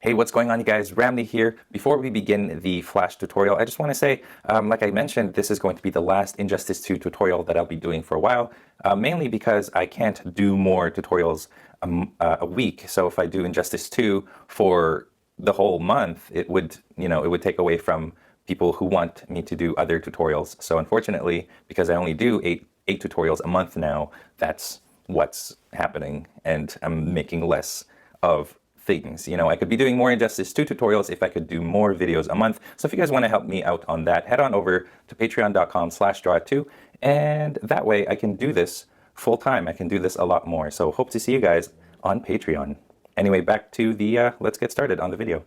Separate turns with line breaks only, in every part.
Hey, what's going on, you guys? Ramny here. Before we begin the Flash tutorial, I just want to say, like I mentioned, this is going to be the last Injustice 2 tutorial that I'll be doing for a while, mainly because I can't do more tutorials a week. So if I do Injustice 2 for the whole month, it would, it would take away from people who want me to do other tutorials. So unfortunately, because I only do eight tutorials a month now, that's what's happening, and I'm making less of things. I could be doing more Injustice 2 tutorials if I could do more videos a month. So if you guys want to help me out on that, head on over to patreon.com/draw2, and that way I can do this full time. I can do this a lot more. So hope to see you guys on Patreon. Anyway, back to the, let's get started on the video.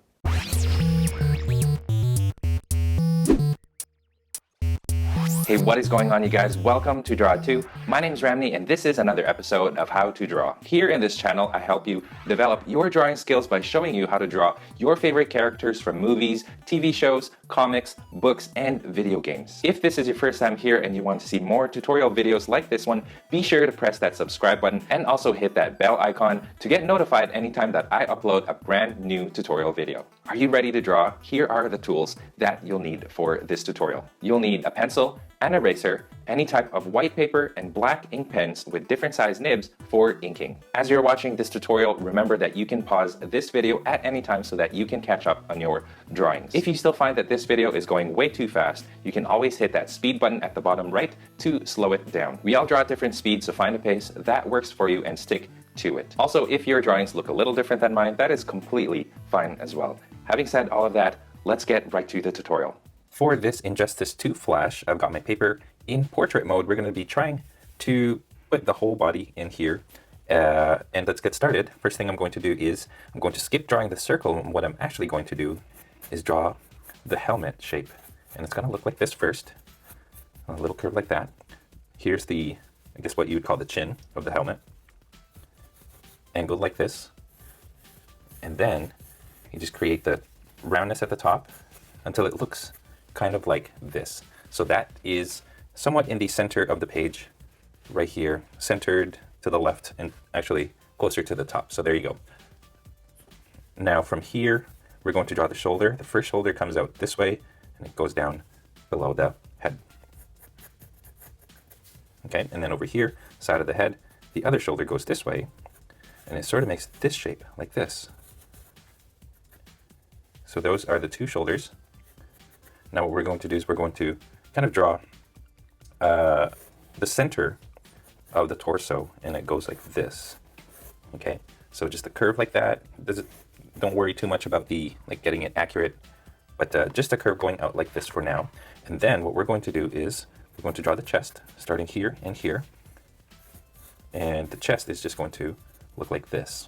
Hey, what is going on, you guys? Welcome to Draw 2. My name is Ramny, and this is another episode of How to Draw. Here in this channel, I help you develop your drawing skills by showing you how to draw your favorite characters from movies, TV shows, comics, books, and video games. If this is your first time here and you want to see more tutorial videos like this one, be sure to press that subscribe button and also hit that bell icon to get notified anytime that I upload a brand new tutorial video. Are you ready to draw? Here are the tools that you'll need for this tutorial. You'll need a pencil, an eraser, any type of white paper, and black ink pens with different size nibs for inking. As you're watching this tutorial, remember that you can pause this video at any time so that you can catch up on your drawings. If you still find that this video is going way too fast, you can always hit that speed button at the bottom right to slow it down. We all draw at different speeds, so find a pace that works for you and stick to it. Also, if your drawings look a little different than mine, that is completely fine as well. Having said all of that, let's get right to the tutorial. For this Injustice 2 Flash, I've got my paper in portrait mode. We're going to be trying to put the whole body in here. And let's get started. First thing I'm going to do is I'm going to skip drawing the circle. And what I'm actually going to do is draw the helmet shape. And it's going to look like this first. A little curve like that. Here's the, I guess what you would call the chin of the helmet. Angled like this. And then you just create the roundness at the top until it looks kind of like this. So that is somewhat in the center of the page right here, centered to the left and actually closer to the top. So there you go. Now from here, we're going to draw the shoulder. The first shoulder comes out this way and it goes down below the head. Okay, and then over here, side of the head, the other shoulder goes this way and it sort of makes this shape like this. So those are the two shoulders. Now what we're going to do is we're going to kind of draw the center of the torso, and it goes like this. Okay, so just a curve like that. Don't worry too much about the getting it accurate, but just a curve going out like this for now. And then what we're going to do is we're going to draw the chest starting here and here, and the chest is just going to look like this.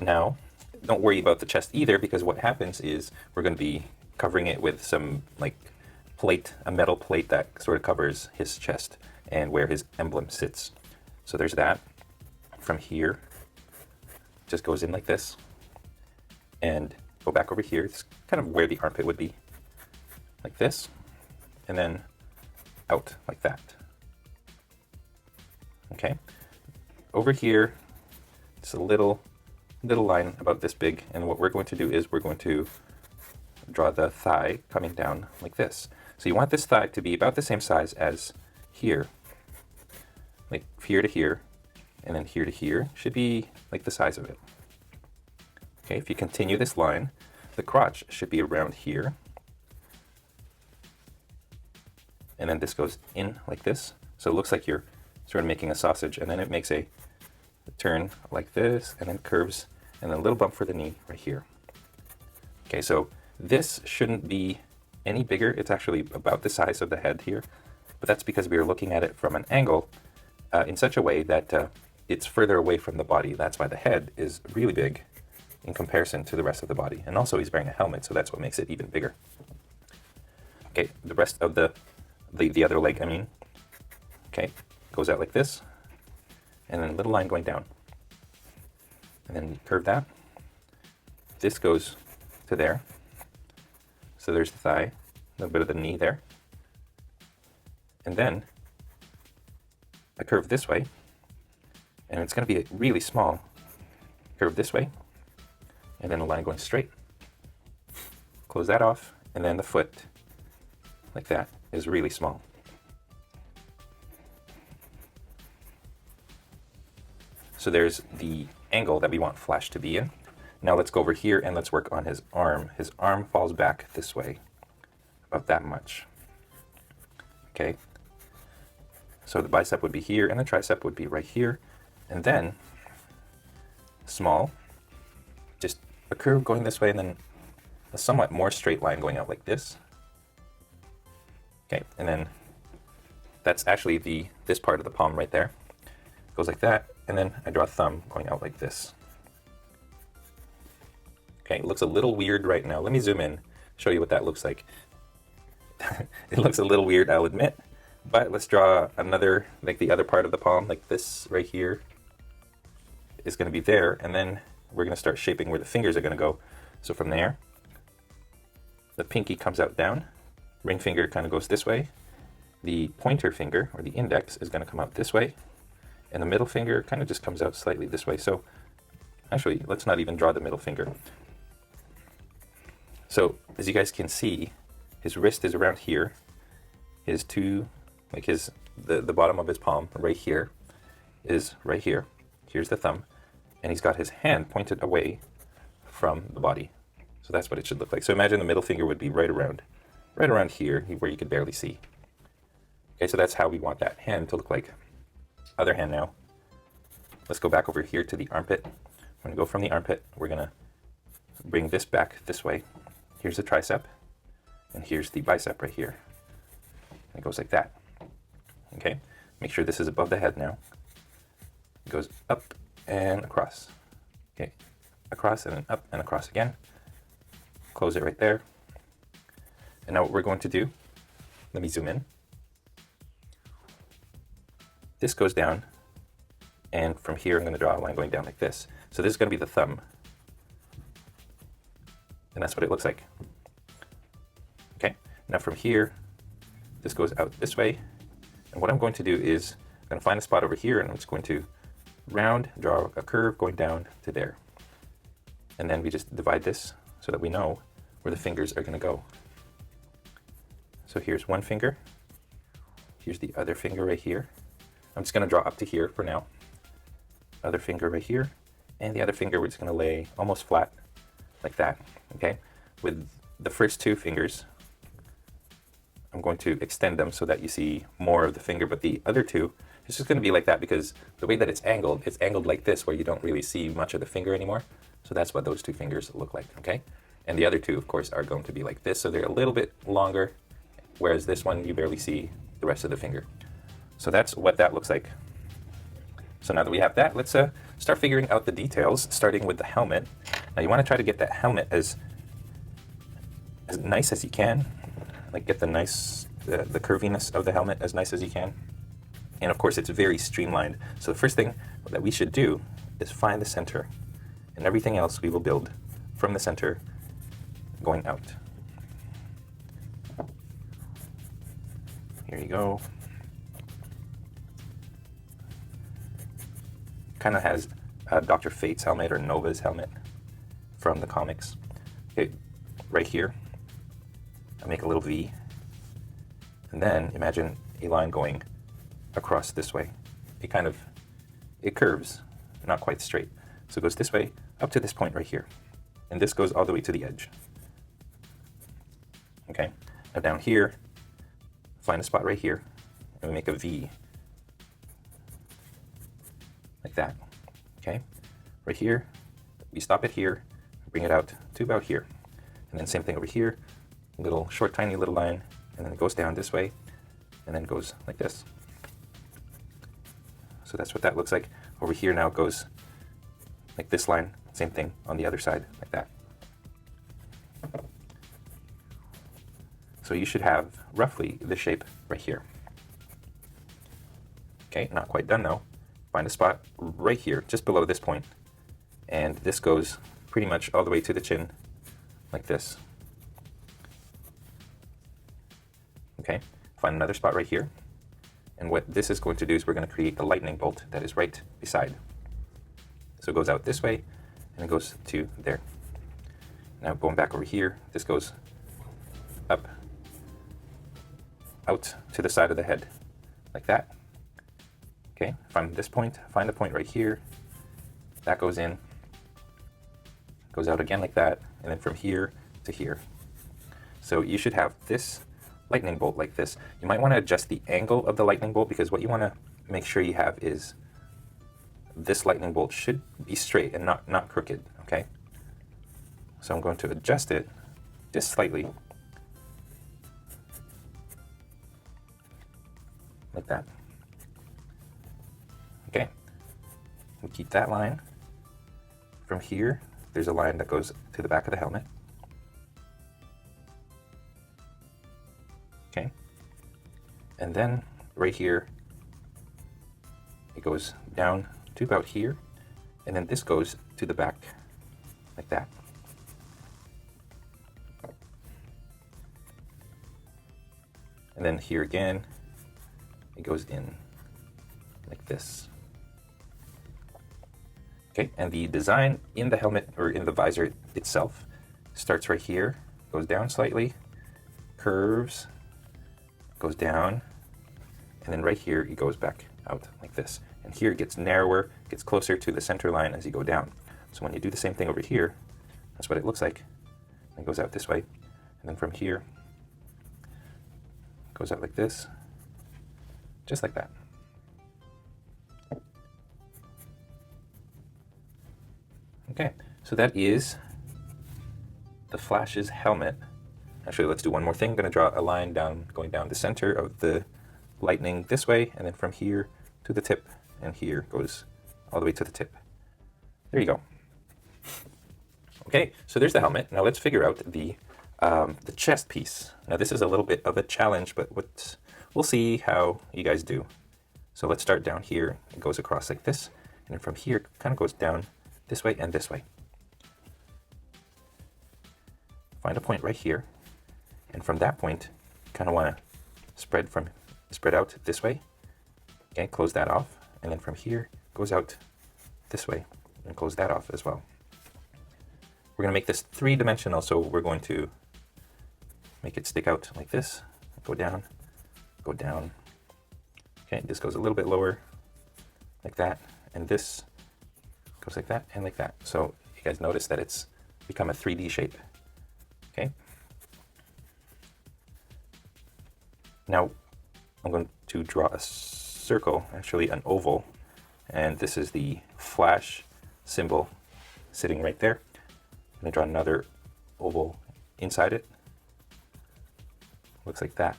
Now don't worry about the chest either, because what happens is we're going to be covering it with some plate, a metal plate that sort of covers his chest and where his emblem sits. So there's that. From here, just goes in like this, and go back over here. It's kind of where the armpit would be, like this, and then out like that. Okay. Over here, it's a little line about this big, and what we're going to do is we're going to draw the thigh coming down like this. So you want this thigh to be about the same size as here, like here to here, and then here to here should be like the size of it. Okay, if you continue this line, the crotch should be around here, and then this goes in like this, so it looks like you're sort of making a sausage, and then it makes a turn like this, and then curves, and then a little bump for the knee right here. Okay, so this shouldn't be any bigger. It's actually about the size of the head here, but that's because we are looking at it from an angle in such a way that it's further away from the body. That's why the head is really big in comparison to the rest of the body. And also he's wearing a helmet, so that's what makes it even bigger. Okay, the rest of the other leg, I mean, okay, goes out like this, and then a little line going down. And then curve that. This goes to there. So there's the thigh, a little bit of the knee there. And then a curve this way, and it's going to be really small. Curve this way,
and then a line going straight. Close that off, and then the foot, like that, is really small. So there's the angle that we want Flash to be in. Now let's go over here and let's work on his arm. His arm falls back this way, about that much. Okay. So the bicep would be here, and the tricep would be right here. And then, small, just a curve going this way, and then a somewhat more straight line going out like this. Okay, and then that's actually this part of the palm right there. Goes like that, and then I draw a thumb going out like this. Okay, it looks a little weird right now. Let me zoom in, show you what that looks like. It looks a little weird, I'll admit, but let's draw another, like the other part of the palm, like this right here is going to be there, and then we're going to start shaping where the fingers are going to go. So from there, the pinky comes out down, ring finger kind of goes this way, the pointer finger, or the index, is going to come out this way, and the middle finger kind of just comes out slightly this way. So actually, let's not even draw the middle finger. So as you guys can see, his wrist is around here, his the bottom of his palm right here is right here. Here's the thumb, and he's got his hand pointed away from the body. So that's what it should look like. So imagine the middle finger would be right around here, where you could barely see. Okay, so that's how we want that hand to look like. Other hand now. Let's go back over here to the armpit. We're gonna go from the armpit. We're gonna bring this back this way. Here's the tricep, and here's the bicep right here. It goes like that. Okay, make sure this is above the head now. It goes up and across. Okay, across and then up and across again. Close it right there. And now what we're going to do, let me zoom in. This goes down, and from here I'm going to draw a line going down like this. So this is going to be the thumb. And that's what it looks like. Okay, now from here, this goes out this way. And what I'm going to do is, I'm going to find a spot over here, and I'm just going to draw a curve going down to there. And then we just divide this so that we know where the fingers are going to go. So here's one finger. Here's the other finger right here. I'm just going to draw up to here for now. Other finger right here. And the other finger we're just going to lay almost flat like that. Okay? With the first two fingers, I'm going to extend them so that you see more of the finger, but the other two, it's just going to be like that because the way that it's angled like this where you don't really see much of the finger anymore. So that's what those two fingers look like, okay? And the other two, of course, are going to be like this, so they're a little bit longer, whereas this one, you barely see the rest of the finger. So that's what that looks like. So now that we have that, let's start figuring out the details, starting with the helmet. Now you want to try to get that helmet as nice as you can, like get the curviness of the helmet as nice as you can. And of course, it's very streamlined. So the first thing that we should do is find the center, and everything else we will build from the center going out. Here you go. Kind of has Dr. Fate's helmet or Nova's helmet from the comics. Okay, right here, I make a little V, and then imagine a line going across this way. It curves, not quite straight. So it goes this way up to this point right here, and this goes all the way to the edge. Okay, now down here, find a spot right here, and we make a V, like that. Okay, right here, we stop it here, bring it out to about here, and then same thing over here, little short, tiny little line, and then it goes down this way, and then it goes like this. So that's what that looks like. Over here now it goes like this line, same thing on the other side, like that. So you should have roughly the shape right here. Okay, not quite done though. Find a spot right here, just below this point, and this goes pretty much all the way to the chin, like this. Okay, find another spot right here, and what this is going to do is we're going to create the lightning bolt that is right beside. So it goes out this way, and it goes to there. Now going back over here, this goes up, out to the side of the head, like that. Okay, from this point, find the point right here. That goes in, goes out again like that, and then from here to here. So you should have this lightning bolt like this. You might want to adjust the angle of the lightning bolt, because what you want to make sure you have is this lightning bolt should be straight and not crooked, okay? So I'm going to adjust it just slightly, like that. Okay, we keep that line. From here, there's a line that goes to the back of the helmet. Okay, and then right here, it goes down to about here, and then this goes to the back, like that. And then here again, it goes in like this. Okay, and the design in the helmet, or in the visor itself, starts right here, goes down slightly, curves, goes down, and then right here it goes back out like this. And here it gets narrower, gets closer to the center line as you go down. So when you do the same thing over here, that's what it looks like. It goes out this way, and then from here, it goes out like this, just like that. Okay, so that is the Flash's helmet. Actually, let's do one more thing. I'm going to draw a line down, going down the center of the lightning this way, and then from here to the tip, and here goes all the way to the tip. There you go. Okay, so there's the helmet. Now let's figure out the chest piece. Now this is a little bit of a challenge, but we'll see how you guys do. So let's start down here. It goes across like this, and then from here, it kind of goes down this way and this way. Find a point right here, and from that point, you kind of want to spread out this way. Okay, close that off, and then from here goes out this way, and close that off as well. We're going to make this three-dimensional, so we're going to make it stick out like this, go down, go down. Okay, this goes a little bit lower, like that, and this goes like that and like that. So you guys notice that it's become a 3D shape. Okay. Now I'm going to draw a circle, actually an oval, and this is the Flash symbol sitting right there. I'm going to draw another oval inside it. Looks like that.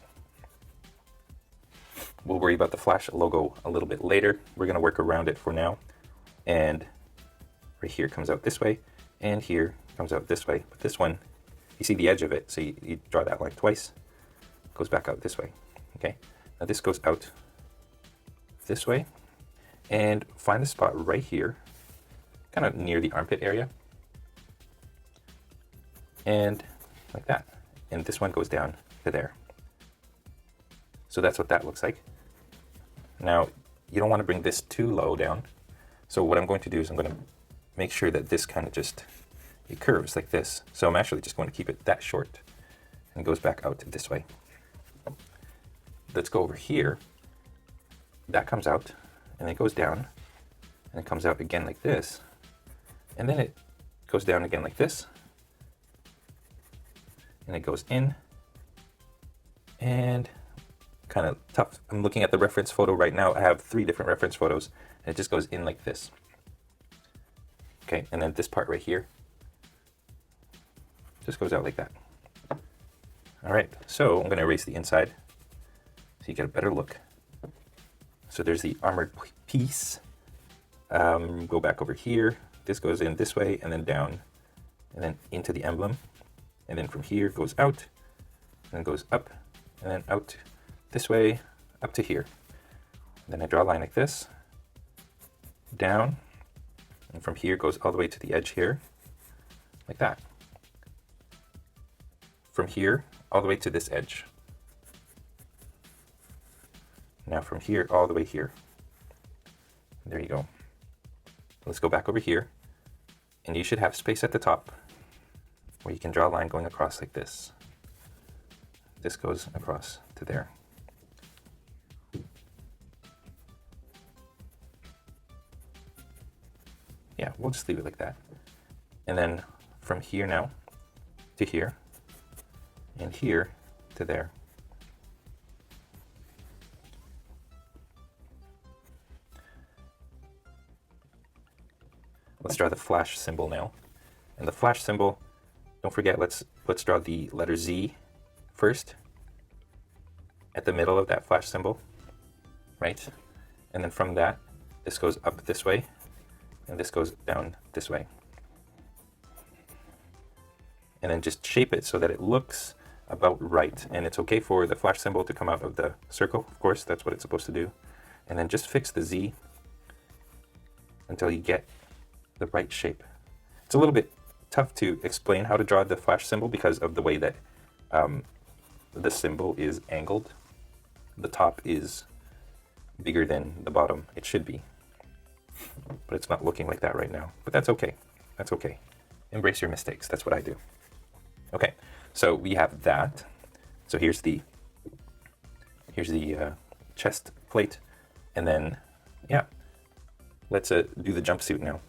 We'll worry about the Flash logo a little bit later. We're going to work around it for now. And right here comes out this way, and here comes out this way. But this one, you see the edge of it, so you draw that line twice. It goes back out this way. Okay. Now this goes out this way, and find the spot right here, kind of near the armpit area, and like that. And this one goes down to there. So that's what that looks like. Now you don't want to bring this too low down. So what I'm going to do is I'm going to make sure that this kind of just, it curves like this. So I'm actually just going to keep it that short, and it goes back out this way. Let's go over here. That comes out, and it goes down, and it comes out again like this, and then it goes down again like this, and it goes in, and kind of tough. I'm looking at the reference photo right now. I have 3 different reference photos, and it just goes in like this. Okay, and then this part right here just goes out like that. All right, so I'm going to erase the inside so you get a better look. So there's the armored piece. Go back over here. This goes in this way, and then down, and then into the emblem. And then from here goes out, and then goes up, and then out this way, up to here. And then I draw a line like this, down, and from here goes all the way to the edge here, like that. From here, all the way to this edge. Now from here, all the way here. There you go. Let's go back over here, and you should have space at the top. where you can draw a line going across like this. This goes across to there. Yeah, we'll just leave it like that. And then from here now to here, and here to there. Let's draw the flash symbol now. And the flash symbol, don't forget, let's draw the letter Z first at the middle of that flash symbol, right? And then from that, this goes up this way, and this goes down this way. And then just shape it so that it looks about right. And it's okay for the flash symbol to come out of the circle, of course, that's what it's supposed to do. And then just fix the Z until you get the right shape. It's a little bit tough to explain how to draw the flash symbol because of the way that the symbol is angled. The top is bigger than the bottom. It should be, but it's not looking like that right now. But that's okay. That's okay. Embrace your mistakes. That's what I do. Okay, so we have that. So here's the chest plate, and then yeah, let's do the jumpsuit now.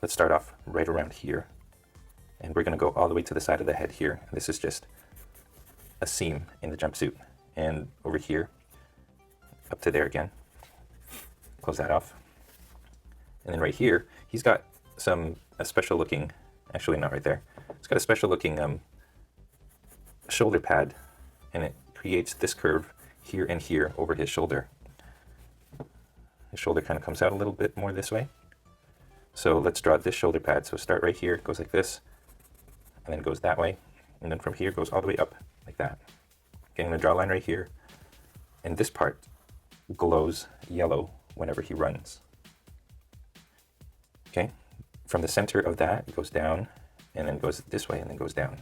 Let's start off right around here, and we're going to go all the way to the side of the head here. This is just a seam in the jumpsuit, and over here up to there again. Close that off, and then right here he's got a special looking, actually not right there, it's got a special looking shoulder pad, and it creates this curve here and here over his shoulder. His shoulder kind of comes out a little bit more this way. So let's draw this shoulder pad. So start right here, goes like this, and then goes that way, and then from here goes all the way up like that. Okay, I'm going to draw a line right here, and this part glows yellow whenever he runs. Okay, from the center of that, it goes down, and then goes this way, and then goes down.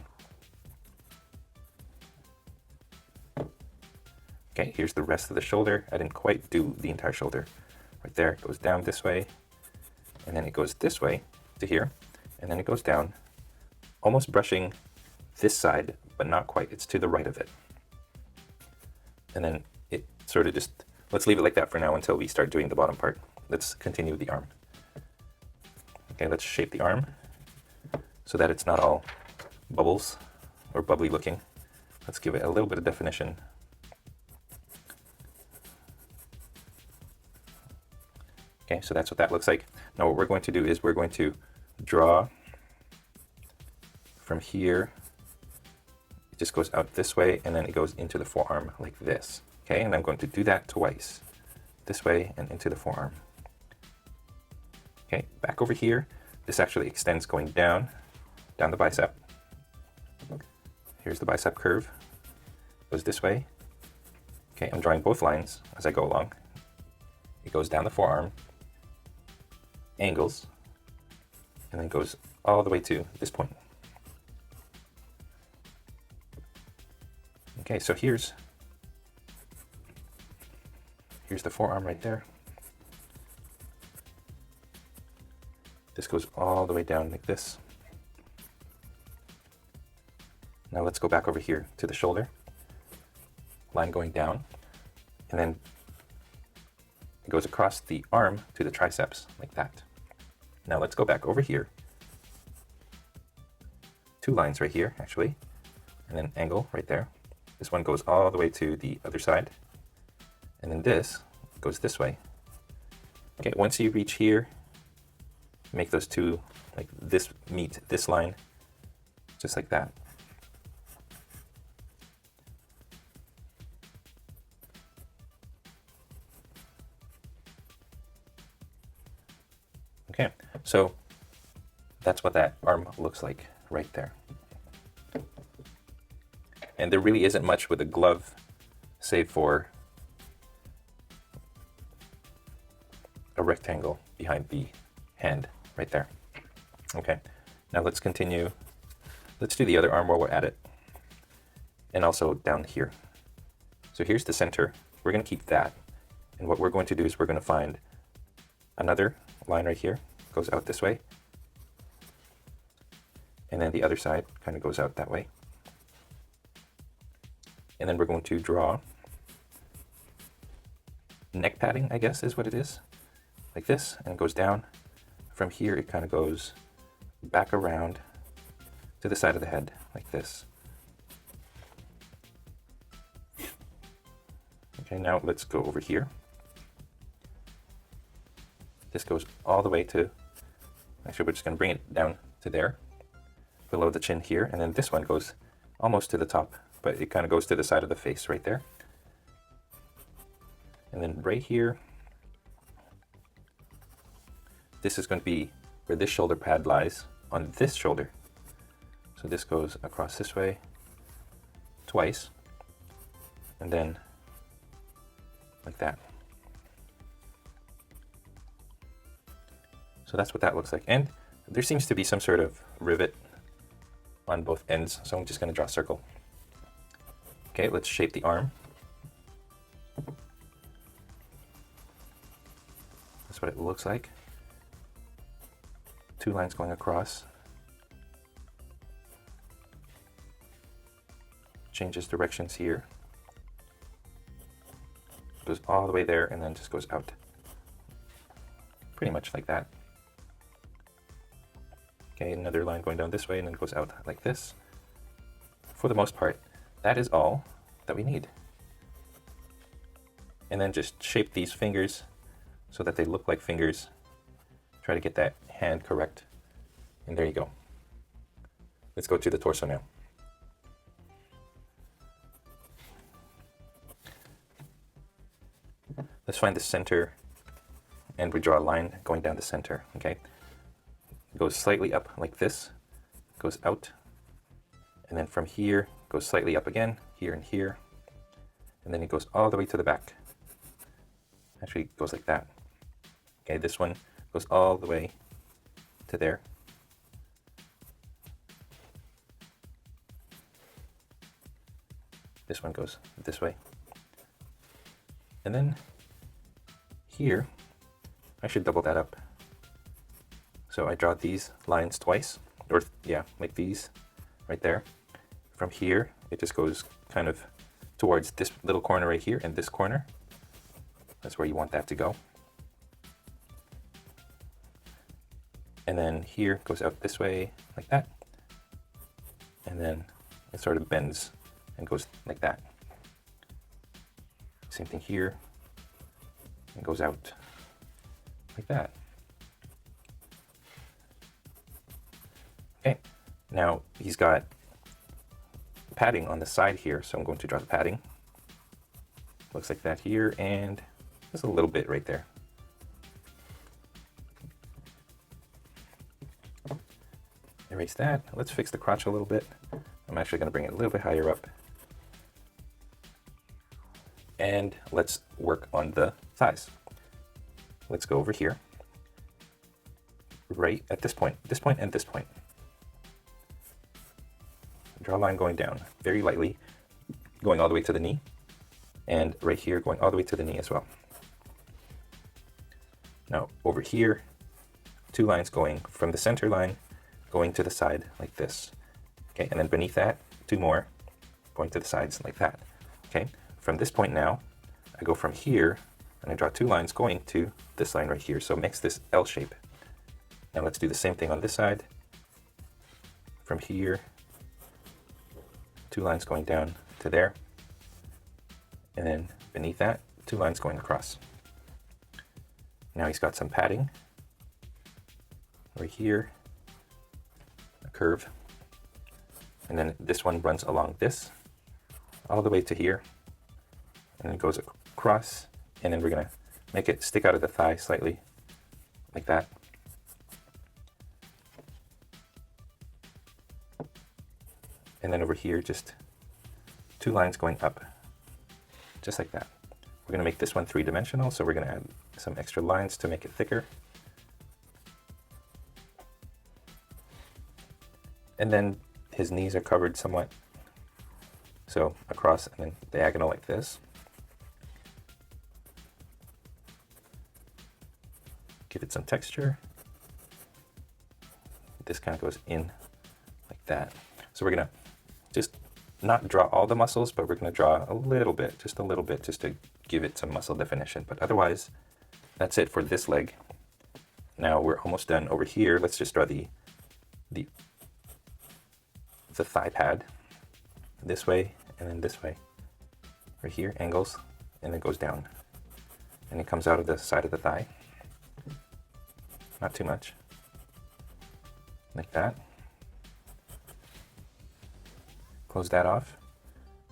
Okay, here's the rest of the shoulder. I didn't quite do the entire shoulder. Right there, it goes down this way, and then it goes this way to here, and then it goes down, almost brushing this side, but not quite. It's to the right of it. And then it sort of just, let's leave it like that for now until we start doing the bottom part. Let's continue the arm. Okay, let's shape the arm so that it's not all bubbles or bubbly looking. Let's give it a little bit of definition. Okay, so that's what that looks like. Now what we're going to do is we're going to draw from here. It just goes out this way, and then it goes into the forearm like this. Okay, and I'm going to do that twice. This way and into the forearm. Okay, back over here. This actually extends going down the bicep. Here's the bicep curve. Goes this way. Okay, I'm drawing both lines as I go along. It goes down the forearm, angles, and then goes all the way to this point. Okay, so here's the forearm right there. This goes all the way down like this. Now let's go back over here to the shoulder. Line going down, and then it goes across the arm to the triceps like that. Now let's go back over here. Two lines right here, actually, and then angle right there. This one goes all the way to the other side, and then this goes this way. Okay, once you reach here, make those two, like this, meet this line, just like that. Okay, so that's what that arm looks like right there. And there really isn't much with a glove, save for a rectangle behind the hand right there. Okay, now let's continue. Let's do the other arm while we're at it. And also down here. So here's the center. We're going to keep that. And what we're going to do is we're going to find another line right here. Goes out this way. And then the other side kind of goes out that way. And then we're going to draw neck padding, I guess is what it is, like this, and it goes down. From here it kind of goes back around to the side of the head like this. Okay, now let's go over here. This goes all the way to, actually we're just going to bring it down to there, below the chin here, and then this one goes almost to the top, but it kind of goes to the side of the face right there. And then right here, this is going to be where this shoulder pad lies on this shoulder. So this goes across this way twice, and then like that. So that's what that looks like. And there seems to be some sort of rivet on both ends, so I'm just going to draw a circle. Okay, let's shape the arm. That's what it looks like. 2 lines going across. Changes directions here. Goes all the way there and then just goes out. Pretty much like that. Okay, another line going down this way and then goes out like this. For the most part, that is all that we need. And then just shape these fingers so that they look like fingers. Try to get that hand correct. And there you go. Let's go to the torso now. Let's find the center and we draw a line going down the center, okay? It goes slightly up like this, goes out, and then from here, goes slightly up again, here and here, and then it goes all the way to the back. Actually, it goes like that. Okay, this one goes all the way to there. This one goes this way. And then here, I should double that up. So I draw these lines twice, or yeah, like these right there. From here, it just goes kind of towards this little corner right here and this corner. That's where you want that to go. And then here goes out this way like that. And then it sort of bends and goes like that. Same thing here. It goes out like that. Okay, now he's got padding on the side here, so I'm going to draw the padding. Looks like that here, and there's a little bit right there. Erase that. Let's fix the crotch a little bit. I'm actually going to bring it a little bit higher up. And let's work on the thighs. Let's go over here, right at this point and this point. Draw a line going down very lightly, going all the way to the knee, and right here going all the way to the knee as well. Now over here, 2 lines going from the center line, going to the side like this. Okay, and then beneath that, 2 more going to the sides like that. Okay, from this point now, I go from here and I draw 2 lines going to this line right here. So it makes this L shape. Now let's do the same thing on this side. From here, 2 lines going down to there. And then beneath that, 2 lines going across. Now he's got some padding right here, a curve. And then this one runs along this all the way to here. And then it goes across, and then we're gonna make it stick out of the thigh slightly, like that. And then over here, just 2 lines going up, just like that. We're gonna make this one 3-dimensional, so we're gonna add some extra lines to make it thicker. And then his knees are covered somewhat. So across and then diagonal like this. Give it some texture. This kind of goes in that. So we're gonna just not draw all the muscles, but we're gonna draw a little bit, just to give it some muscle definition. But otherwise, that's it for this leg. Now we're almost done over here. Let's just draw the thigh pad this way and then this way. Right here, angles, and it goes down. And it comes out of the side of the thigh. Not too much. Like that. Close that off.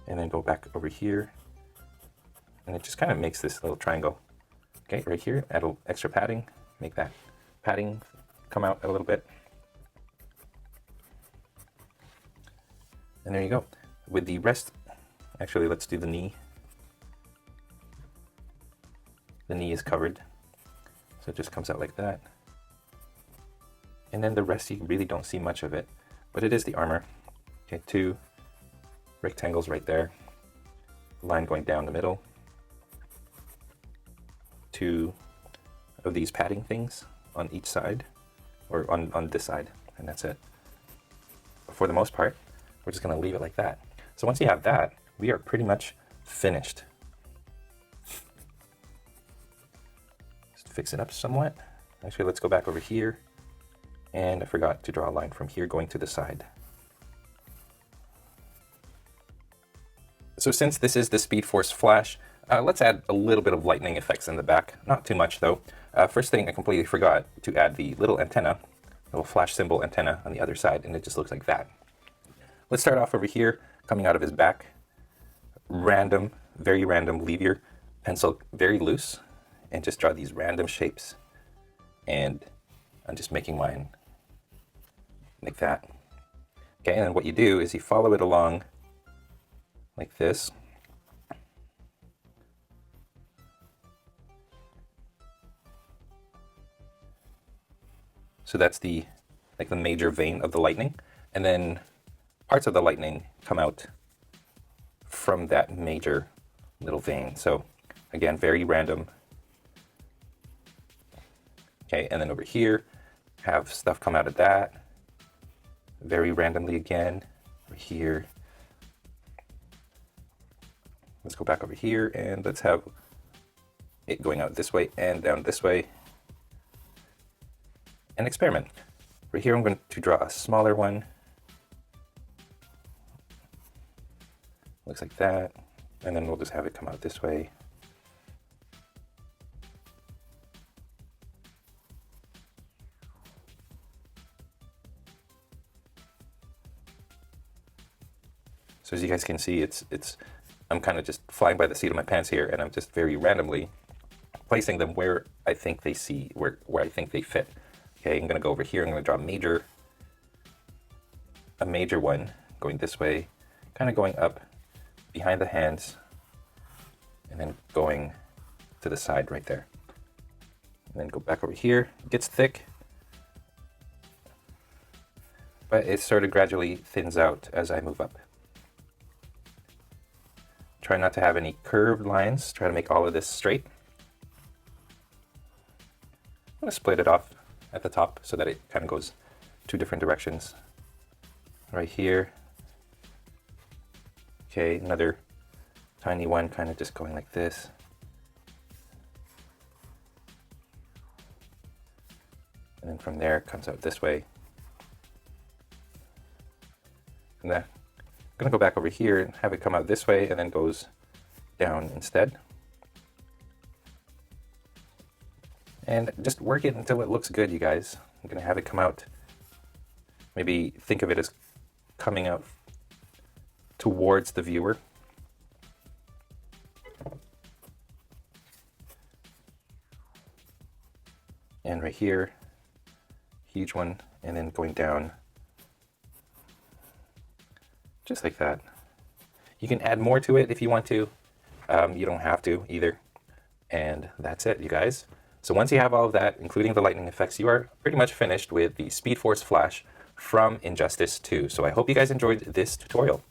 And then go back over here. And it just kind of makes this little triangle. Okay, right here, add a little extra padding. Make that padding come out a little bit. And there you go. With the rest, actually, let's do the knee. The knee is covered, so it just comes out like that. And then the rest, you really don't see much of it, but it is the armor. Okay, 2 rectangles right there, line going down the middle, 2 of these padding things on each side, or on this side, and that's it. For the most part, we're just going to leave it like that. So once you have that, we are pretty much finished. Just fix it up somewhat. Actually, let's go back over here. And I forgot to draw a line from here going to the side. So since this is the speedforce flash, let's add a little bit of lightning effects in the back. Not too much though. First thing, I completely forgot to add the little antenna, little flash symbol antenna on the other side, and it just looks like that. Let's start off over here, coming out of his back. Random, very random. Leave your pencil very loose and just draw these random shapes. And I'm just making mine like that. Okay, and then what you do is you follow it along like this. So that's the major vein of the lightning, and then parts of the lightning come out from that major little vein. So again, very random. Okay, and then over here, have stuff come out of that, very randomly again. Over here. Let's go back over here and let's have it going out this way and down this way. And experiment. Right here I'm going to draw a smaller one. Looks like that. And then we'll just have it come out this way. So as you guys can see, I'm kind of just flying by the seat of my pants here, and I'm just very randomly placing them where I think they where I think they fit. Okay, I'm gonna go over here, I'm gonna draw a major one going this way, kind of going up behind the hands, and then going to the side right there. And then go back over here. It gets thick, but it sort of gradually thins out as I move up. Try not to have any curved lines. Try to make all of this straight. I'm gonna split it off at the top so that it kind of goes 2 different directions. Right here. Okay, another tiny one kind of just going like this. And then from there it comes out this way. And then I'm gonna go back over here and have it come out this way and then goes down instead. And just work it until it looks good, you guys. I'm gonna have it come out. Maybe think of it as coming out towards the viewer. And right here, huge one, and then going down just like that. You can add more to it if you want to. You don't have to either. And that's it, you guys. So once you have all of that, including the lightning effects, you are pretty much finished with the speedforce flash from Injustice 2. So I hope you guys enjoyed this tutorial.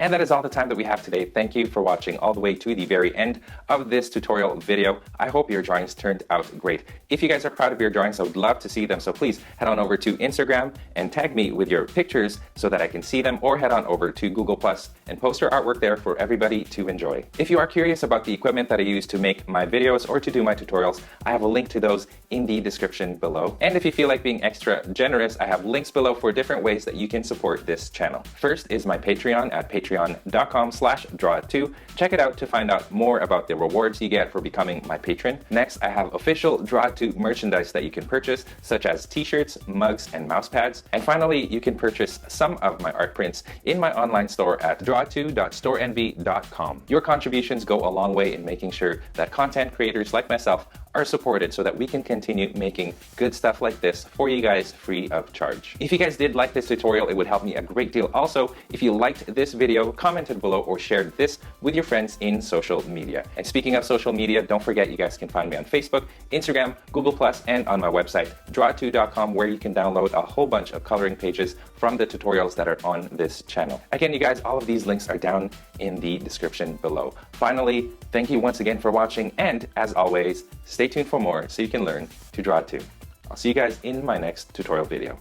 And that is all the time that we have today. Thank you for watching all the way to the very end of this tutorial video. I hope your drawings turned out great. If you guys are proud of your drawings, I would love to see them. So please head on over to Instagram and tag me with your pictures so that I can see them, or head on over to Google Plus and post your artwork there for everybody to enjoy. If you are curious about the equipment that I use to make my videos or to do my tutorials, I have a link to those in the description below. And if you feel like being extra generous, I have links below for different ways that you can support this channel. First is my Patreon at patreon.com/drawit2. Check it out to find out more about the rewards you get for becoming my patron. Next, I have official Draw2 merchandise that you can purchase, such as t-shirts, mugs, and mouse pads. And finally, you can purchase some of my art prints in my online store at draw2.storeenvy.com. Your contributions go a long way in making sure that content creators like myself are supported so that we can continue making good stuff like this for you guys free of charge. If you guys did like this tutorial, it would help me a great deal. Also, if you liked this video, commented below or shared this with your friends in social media. And speaking of social media, don't forget you guys can find me on Facebook, Instagram, Google+, and on my website, draw2.com, where you can download a whole bunch of coloring pages from the tutorials that are on this channel. Again, you guys, all of these links are down in the description below. Finally, thank you once again for watching, and as always, stay tuned for more so you can learn to draw too. I'll see you guys in my next tutorial video.